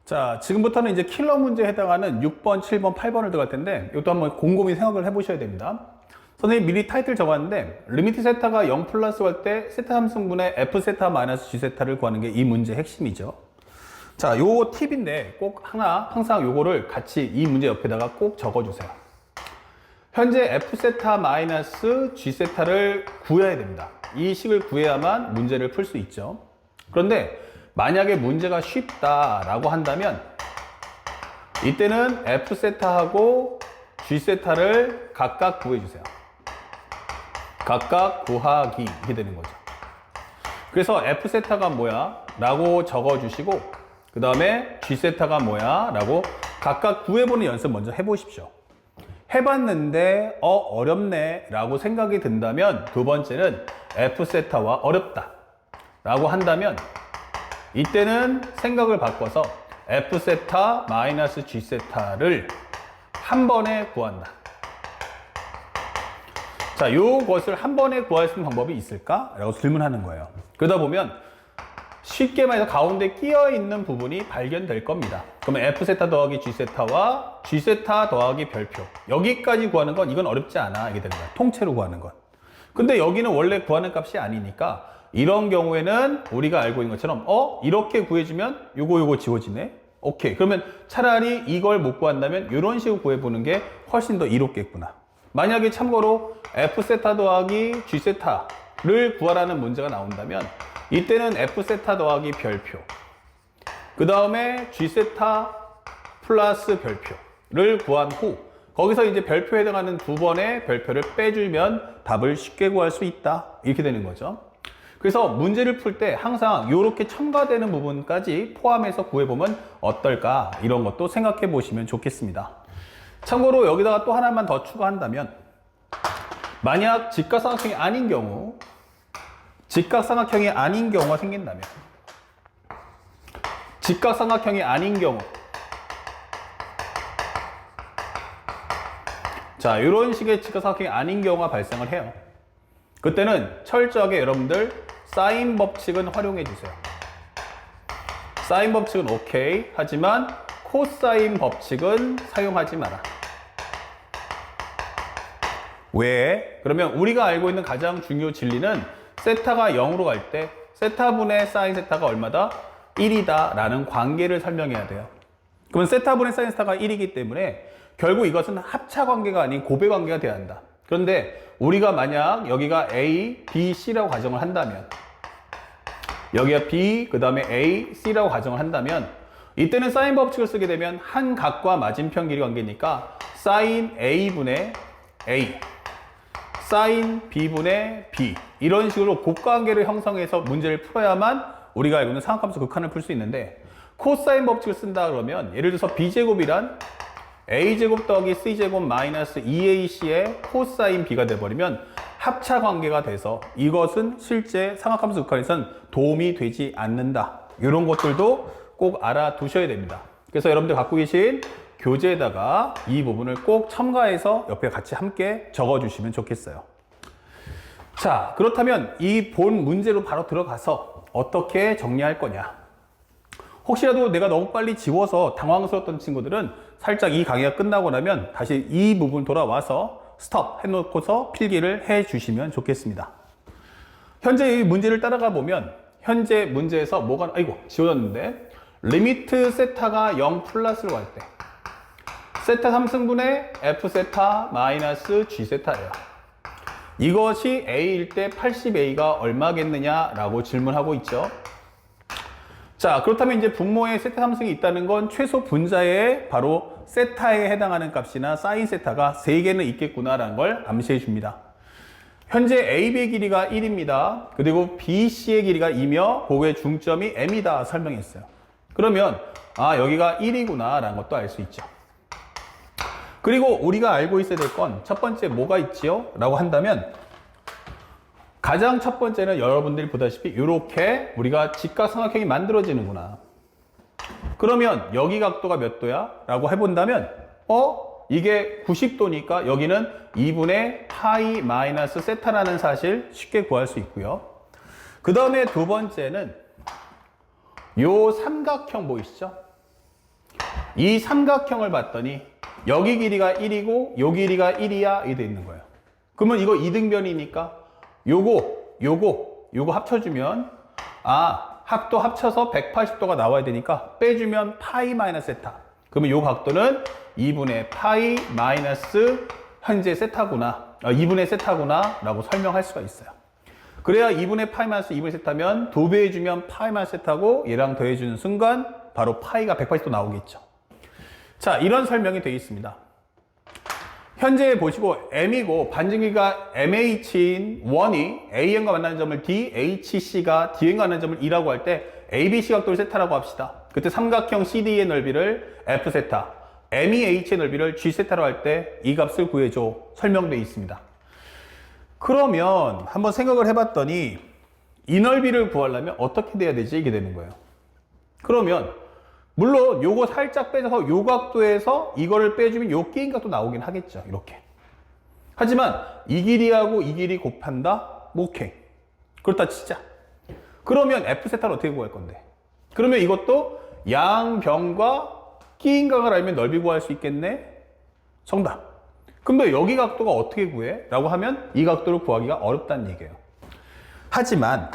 자, 지금부터는 이제 킬러 문제에 해당하는 6번, 7번, 8번을 들어갈 텐데 이것도 한번 곰곰이 생각을 해보셔야 됩니다. 선생님이 미리 타이틀 적었는데 리미트 세타가 0 플러스 할 때 세타 함수분의 f 세타 마이너스 g 세타를 구하는 게 이 문제의 핵심이죠. 자, 요 팁인데 꼭 항상 요거를 같이 이 문제 옆에다가 꼭 적어주세요. 현재 f 세타 마이너스 g 세타를 구해야 됩니다. 이 식을 구해야만 문제를 풀 수 있죠. 그런데 만약에 문제가 쉽다라고 한다면 이때는 f 세타하고 g 세타를 각각 구해주세요. 각각 구하기 이렇게 되는 거죠. 그래서 f 세타가 뭐야? 라고 적어주시고 그 다음에 g 세타가 뭐야? 라고 각각 구해보는 연습 먼저 해보십시오. 해봤는데 어렵네 라고 생각이 든다면 두 번째는 f 세타와 어렵다 라고 한다면 이때는 생각을 바꿔서 f 세타 마이너스 g 세타를 한 번에 구한다. 자, 요것을 한 번에 구할 수 있는 방법이 있을까? 라고 질문하는 거예요. 그러다 보면 쉽게 말해서 가운데 끼어 있는 부분이 발견될 겁니다. 그러면 f 세타 더하기 g 세타와 g 세타 더하기 별표, 여기까지 구하는 건 이건 어렵지 않아 이게 되는 거야. 통째로 구하는 건. 근데 여기는 원래 구하는 값이 아니니까 이런 경우에는 우리가 알고 있는 것처럼 이렇게 구해주면 요거 지워지네. 오케이. 그러면 차라리 이걸 못 구한다면 이런 식으로 구해보는 게 훨씬 더 이롭겠구나. 만약에 참고로 f 세타 더하기 g 세타를 구하라는 문제가 나온다면 이때는 f 세타 더하기 별표, 그 다음에 g 세타 플러스 별표를 구한 후 거기서 이제 별표에 해당하는 두 번의 별표를 빼주면 답을 쉽게 구할 수 있다. 이렇게 되는 거죠. 그래서 문제를 풀 때 항상 이렇게 첨가되는 부분까지 포함해서 구해보면 어떨까? 이런 것도 생각해 보시면 좋겠습니다. 참고로 여기다가 또 하나만 더 추가한다면 만약 직각삼각형이 아닌 경우 직각삼각형이 아닌 경우가 생긴다면 직각삼각형이 아닌 경우 자, 이런 식의 직각삼각형이 아닌 경우가 발생을 해요. 그때는 철저하게 여러분들 사인 법칙은 활용해 주세요. 사인 법칙은 오케이. 하지만 코사인 법칙은 사용하지 마라. 왜? 그러면 우리가 알고 있는 가장 중요 진리는 세타가 0으로 갈 때 세타분의 사인 세타가 얼마다? 1이다 라는 관계를 설명해야 돼요. 그러면 세타분의 사인 세타가 1이기 때문에 결국 이것은 합차 관계가 아닌 고배 관계가 돼야 한다. 그런데 우리가 만약 여기가 A, B, C라고 가정을 한다면 여기가 B, 그 다음에 A, C라고 가정을 한다면 이때는 사인 법칙을 쓰게 되면 한 각과 맞은편 길이 관계니까 사인 A분의 A, 사인 B분의 B 이런 식으로 곱관계를 형성해서 문제를 풀어야만 우리가 알고 있는 상함수 극한을 풀 수 있는데 코사인 법칙을 쓴다 그러면 예를 들어서 B제곱이란 A제곱 더하기 C제곱 마이너스 2AC의 코사인 B가 돼버리면 합차 관계가 돼서 이것은 실제 상함수 극한에서는 도움이 되지 않는다. 이런 것들도 꼭 알아두셔야 됩니다. 그래서 여러분들 갖고 계신 교재에다가 이 부분을 꼭 첨가해서 옆에 같이 함께 적어주시면 좋겠어요. 자, 그렇다면 이 본 문제로 바로 들어가서 어떻게 정리할 거냐. 혹시라도 내가 너무 빨리 지워서 당황스러웠던 친구들은 살짝 이 강의가 끝나고 나면 다시 이 부분 돌아와서 스톱 해놓고서 필기를 해 주시면 좋겠습니다. 현재 이 문제를 따라가 보면 현재 문제에서 뭐가 지워졌는데 리미트 세타가 0 플러스로 갈 때 세타 3승분의 f 세타 마이너스 g 세타예요. 이것이 a일 때 80a가 얼마겠느냐라고 질문하고 있죠. 자, 그렇다면 이제 분모에 세타 3승이 있다는 건 최소 분자에 바로 세타에 해당하는 값이나 사인 세타가 3개는 있겠구나라는 걸 암시해 줍니다. 현재 AB의 길이가 1입니다. 그리고 BC의 길이가 2며 그거의 중점이 M이다 설명했어요. 그러면 여기가 1이구나 라는 것도 알 수 있죠. 그리고 우리가 알고 있어야 될 건 첫 번째 뭐가 있지요? 라고 한다면 가장 첫 번째는 여러분들이 보다시피 이렇게 우리가 직각삼각형이 만들어지는구나. 그러면 여기 각도가 몇 도야? 라고 해본다면 이게 90도니까 여기는 2분의 파이 마이너스 세타라는 사실 쉽게 구할 수 있고요. 그 다음에 두 번째는 요 삼각형 보이시죠? 이 삼각형을 봤더니 여기 길이가 1이고 요 길이가 1이야 이게 돼 있는 거예요. 그러면 이거 이등변이니까 요거 합쳐주면 합도 합쳐서 180도가 나와야 되니까 빼주면 파이 마이너스 세타. 그러면 요 각도는 2분의 파이 마이너스 현재 세타구나, 2분의 세타구나 라고 설명할 수가 있어요. 그래야 2분의 파이 마이너스 2분의 세타면 도배해주면 파이 마이너스 세타고 얘랑 더해주는 순간 바로 파이가 180도 나오겠죠. 자, 이런 설명이 되어 있습니다. 현재 보시고 M이고 반증기가 MH인 1이 AN과 만나는 점을 D, HC가 DN과 만나는 점을 E라고 할 때 ABC 각도를 세타라고 합시다. 그때 삼각형 CD의 넓이를 F 세타, MEH의 넓이를 G 세타라고 할 때 이 값을 구해줘 설명되어 있습니다. 그러면 한번 생각을 해봤더니 이 넓이를 구하려면 어떻게 돼야 되지? 이게 되는 거예요. 그러면 물론 요거 살짝 빼서 요 각도에서 이거를 빼주면 요 끼인 각도 나오긴 하겠죠. 이렇게. 하지만 이 길이하고 이 길이 곱한다? 오케이. 그렇다 치자. 그러면 F세타를 어떻게 구할 건데? 그러면 이것도 양변과 끼인 각을 알면 넓이 구할 수 있겠네? 정답. 근데 여기 각도가 어떻게 구해? 라고 하면 이 각도를 구하기가 어렵다는 얘기예요. 하지만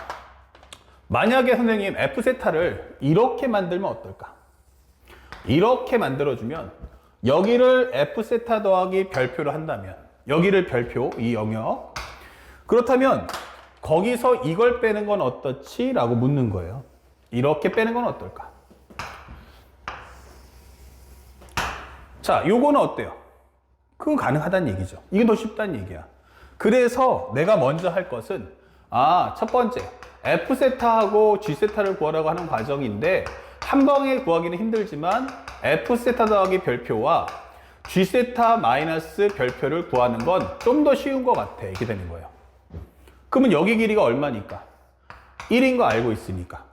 만약에 선생님 F세타를 이렇게 만들면 어떨까? 이렇게 만들어주면 여기를 F세타 더하기 별표로 한다면 여기를 별표, 이 영역. 그렇다면 거기서 이걸 빼는 건 어떻지? 라고 묻는 거예요. 이렇게 빼는 건 어떨까? 자, 요거는 어때요? 그건 가능하다는 얘기죠. 이게 더 쉽다는 얘기야. 그래서 내가 먼저 할 것은 첫 번째 F세타하고 G세타를 구하라고 하는 과정인데 한 방에 구하기는 힘들지만 F세타 더하기 별표와 G세타 마이너스 별표를 구하는 건 좀 더 쉬운 것 같아. 이렇게 되는 거예요. 그러면 여기 길이가 얼마니까? 1인 거 알고 있으니까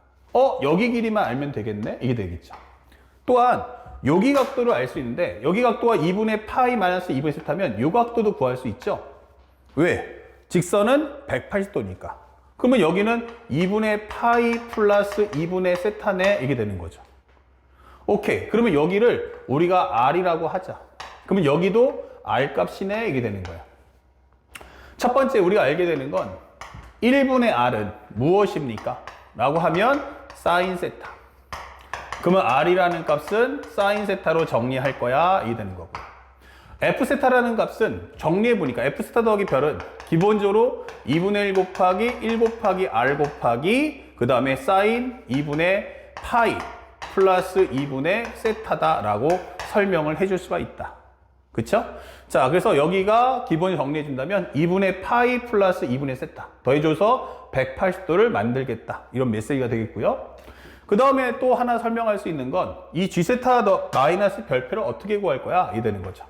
여기 길이만 알면 되겠네? 이게 되겠죠. 또한 여기 각도를 알 수 있는데 여기 각도가 2분의 파이 마이너스 2분의 세타면 이 각도도 구할 수 있죠. 왜? 직선은 180도니까. 그러면 여기는 2분의 파이 플러스 2분의 세타네 이게 되는 거죠. 오케이. 그러면 여기를 우리가 R이라고 하자. 그러면 여기도 R 값이네 이게 되는 거예요. 첫 번째 우리가 알게 되는 건 1분의 R은 무엇입니까? 라고 하면 사인 세타. 그러면 R이라는 값은 사인 세타로 정리할 거야 이게 되는 거고. F세타라는 값은 정리해보니까 F세타 더하기 별은 기본적으로 2분의 1 곱하기 1 곱하기 R 곱하기 그 다음에 사인 2분의 파이 플러스 2분의 세타다 라고 설명을 해줄 수가 있다. 그쵸? 자, 그래서 여기가 기본 정리해준다면 2분의 파이 플러스 2분의 세타 더해줘서 180도를 만들겠다 이런 메시지가 되겠고요. 그 다음에 또 하나 설명할 수 있는 건 이 G세타 더 마이너스 별표를 어떻게 구할 거야? 이게 되는 거죠.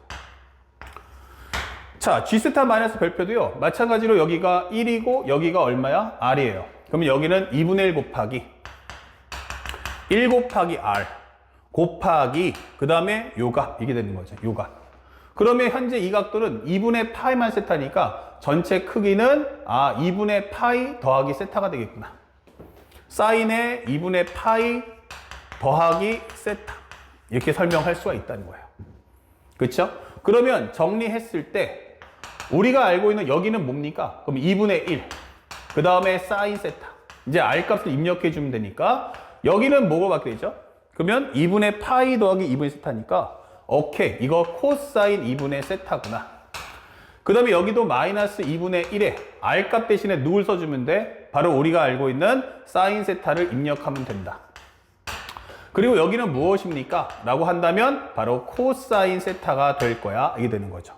자, G세타 마이너스 별표도요, 마찬가지로 여기가 1이고 여기가 얼마야? R이에요. 그러면 여기는 2분의 1 곱하기 1 곱하기 R 곱하기 그 다음에 요각 이게 되는 거죠. 요각. 그러면 현재 이 각도는 2분의 파이만 세타니까 전체 크기는 2분의 파이 더하기 세타가 되겠구나. 사인의 2분의 파이 더하기 세타 이렇게 설명할 수가 있다는 거예요. 그렇죠? 그러면 정리했을 때 우리가 알고 있는 여기는 뭡니까? 그럼 2분의 1 그 다음에 사인 세타 이제 R 값을 입력해 주면 되니까 여기는 뭐가 받게 되죠? 그러면 2분의 파이 더하기 2분의 세타니까 오케이 이거 코사인 2분의 세타구나. 그 다음에 여기도 마이너스 2분의 1에 R 값 대신에 누굴 써주면 돼? 바로 우리가 알고 있는 사인 세타를 입력하면 된다. 그리고 여기는 무엇입니까? 라고 한다면 바로 코사인 세타가 될 거야 이게 되는 거죠.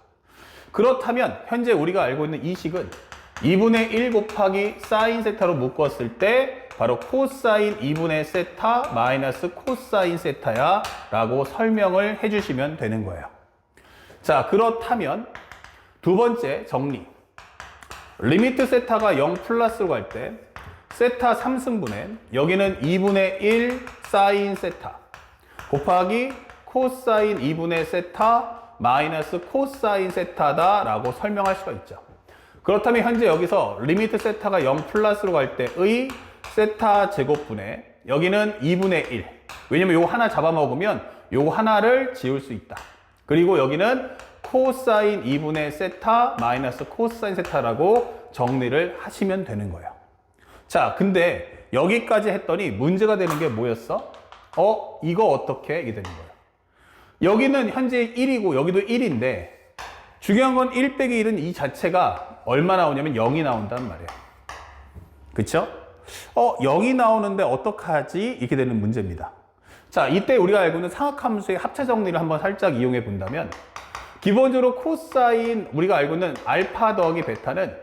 그렇다면 현재 우리가 알고 있는 이 식은 2분의 1 곱하기 사인 세타로 묶었을 때 바로 코사인 2분의 세타 마이너스 코사인 세타야 라고 설명을 해주시면 되는 거예요. 자, 그렇다면 두 번째 정리. 리미트 세타가 0 플러스로 갈 때 세타 3승분의 여기는 2분의 1 사인 세타 곱하기 코사인 2분의 세타 마이너스 코사인 세타다 라고 설명할 수가 있죠. 그렇다면 현재 여기서 리미트 세타가 0 플러스로 갈 때의 세타 제곱분의 여기는 2분의 1 왜냐면 요거 하나 잡아먹으면 요거 하나를 지울 수 있다. 그리고 여기는 코사인 2분의 세타 마이너스 코사인 세타라고 정리를 하시면 되는 거예요. 자, 근데 여기까지 했더니 문제가 되는 게 뭐였어? 이거 어떻게? 이게 되는 거예요. 여기는 현재 1이고 여기도 1인데 중요한 건 1 빼기 1은 이 자체가 얼마 나오냐면 0이 나온단 말이에요. 그쵸? 0이 나오는데 어떡하지? 이렇게 되는 문제입니다. 자, 이때 우리가 알고 있는 상학함수의 합차 정리를 한번 살짝 이용해 본다면 기본적으로 코사인, 우리가 알고 있는 알파 더하기 베타는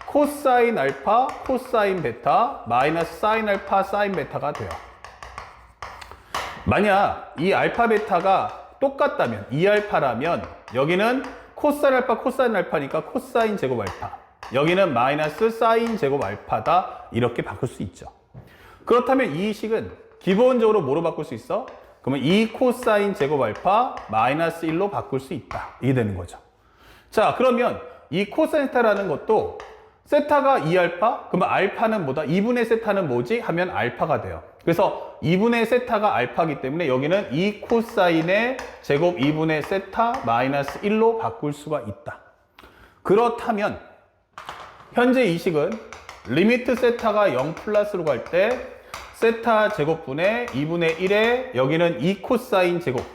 코사인 알파, 코사인 베타, 마이너스 사인 알파, 사인 베타가 돼요. 만약 이 알파 베타가 똑같다면, 2알파라면 여기는 코사인 알파, 코사인 알파니까 코사인 제곱 알파, 여기는 마이너스 사인 제곱 알파다, 이렇게 바꿀 수 있죠. 그렇다면 이 식은 기본적으로 뭐로 바꿀 수 있어? 그러면 2 코사인 제곱 알파 마이너스 1로 바꿀 수 있다. 이게 되는 거죠. 자, 그러면 이 코사인 세타라는 것도 세타가 2알파? 그러면 알파는 뭐다? 2분의 세타는 뭐지? 하면 알파가 돼요. 그래서 2분의 세타가 알파이기 때문에 여기는 2 코사인의 제곱 2분의 세타 마이너스 1로 바꿀 수가 있다. 그렇다면 현재 이 식은 리미트 세타가 0 플러스로 갈 때 세타 제곱분의 2분의 1에 여기는 2 코사인 제곱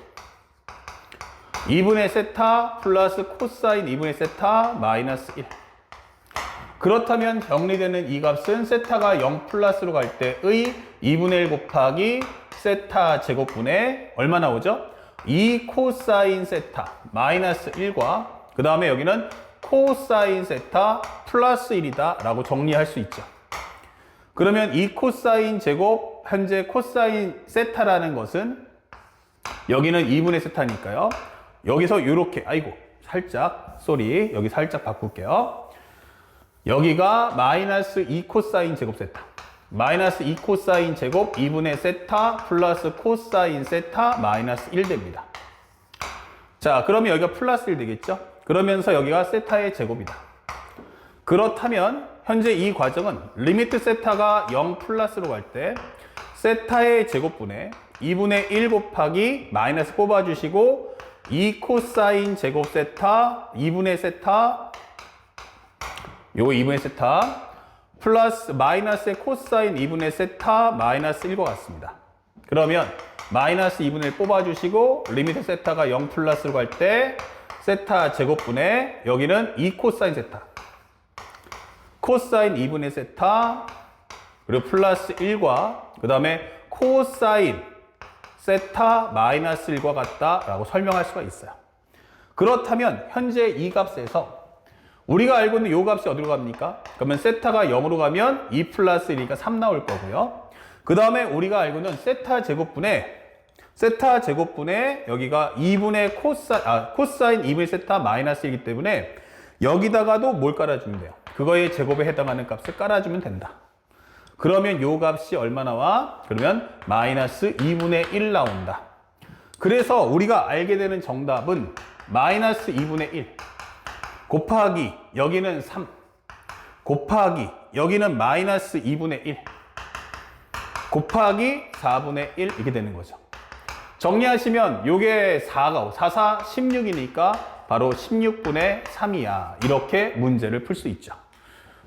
2분의 세타 플러스 코사인 2분의 세타 마이너스 1. 그렇다면 정리되는 이 값은 세타가 0 플러스로 갈 때의 2분의 1 곱하기 세타 제곱분의 얼마 나오죠? 2 코사인 세타 마이너스 1과 그 다음에 여기는 코사인 세타 플러스 1이다 라고 정리할 수 있죠. 그러면 이 코사인 제곱 현재 코사인 세타라는 것은 여기는 2분의 세타니까요. 여기서 이렇게 살짝 여기 살짝 바꿀게요. 여기가 마이너스 2 코사인 제곱 세타 마이너스 2 코사인 제곱 2분의 세타 플러스 코사인 세타 마이너스 1 됩니다. 자, 그러면 여기가 플러스 1 되겠죠? 그러면서 여기가 세타의 제곱이다. 그렇다면 현재 이 과정은 리미트 세타가 0 플러스로 갈 때 세타의 제곱분의 2분의 1 곱하기 마이너스 뽑아주시고 2 코사인 제곱 세타 2분의 세타 요거 2분의 세타 플러스 마이너스의 코사인 2분의 세타 마이너스 1과 같습니다. 그러면 마이너스 2분의 1 뽑아주시고 리미트 세타가 0 플러스로 갈 때 세타 제곱분의 여기는 2 코사인 세타 코사인 2분의 세타 그리고 플러스 1과 그 다음에 코사인 세타 마이너스 1과 같다라고 설명할 수가 있어요. 그렇다면 현재 이 값에서 우리가 알고 있는 이 값이 어디로 갑니까? 그러면 세타가 0으로 가면 2 플러스 1이니까 3 나올 거고요. 그 다음에 우리가 알고 있는 세타 제곱분의 여기가 2분의 코사인 2분의 세타 마이너스 1이기 때문에 여기다가도 뭘 깔아주면 돼요? 그거의 제곱에 해당하는 값을 깔아주면 된다. 그러면 요 값이 얼마 나와? 그러면 마이너스 2분의 1 나온다. 그래서 우리가 알게 되는 정답은 마이너스 2분의 1 곱하기 여기는 3 곱하기 여기는 마이너스 2분의 1 곱하기 4분의 1 이렇게 되는 거죠. 정리하시면 요게 4가 4, 4, 16이니까 바로 16분의 3이야. 이렇게 문제를 풀 수 있죠.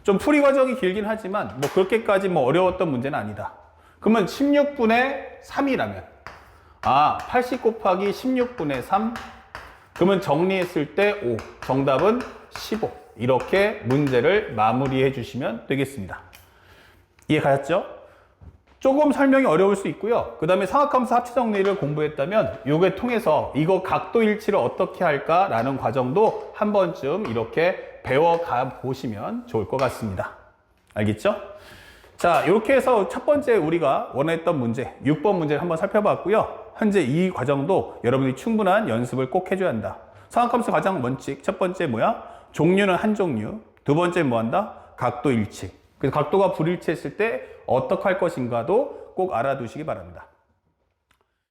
좀 풀이 과정이 길긴 하지만 뭐 그렇게까지 어려웠던 문제는 아니다. 그러면 16분의 3이라면 80 곱하기 16분의 3 그러면 정리했을 때 5 정답은 15 이렇게 문제를 마무리해 주시면 되겠습니다. 이해 가셨죠? 조금 설명이 어려울 수 있고요. 그 다음에 상학함수 합치 정리를 공부했다면 요게 통해서 이거 각도 일치를 어떻게 할까라는 과정도 한 번쯤 이렇게 배워가 보시면 좋을 것 같습니다. 알겠죠? 자, 이렇게 해서 첫 번째 우리가 원했던 문제 6번 문제를 한번 살펴봤고요. 현재 이 과정도 여러분이 충분한 연습을 꼭 해줘야 한다. 상학함수 가장 원칙 첫 번째 뭐야? 종류는 한 종류. 두 번째 뭐 한다? 각도 일치. 그래서 각도가 불일치했을 때 어떻게 할 것인가도 꼭 알아두시기 바랍니다.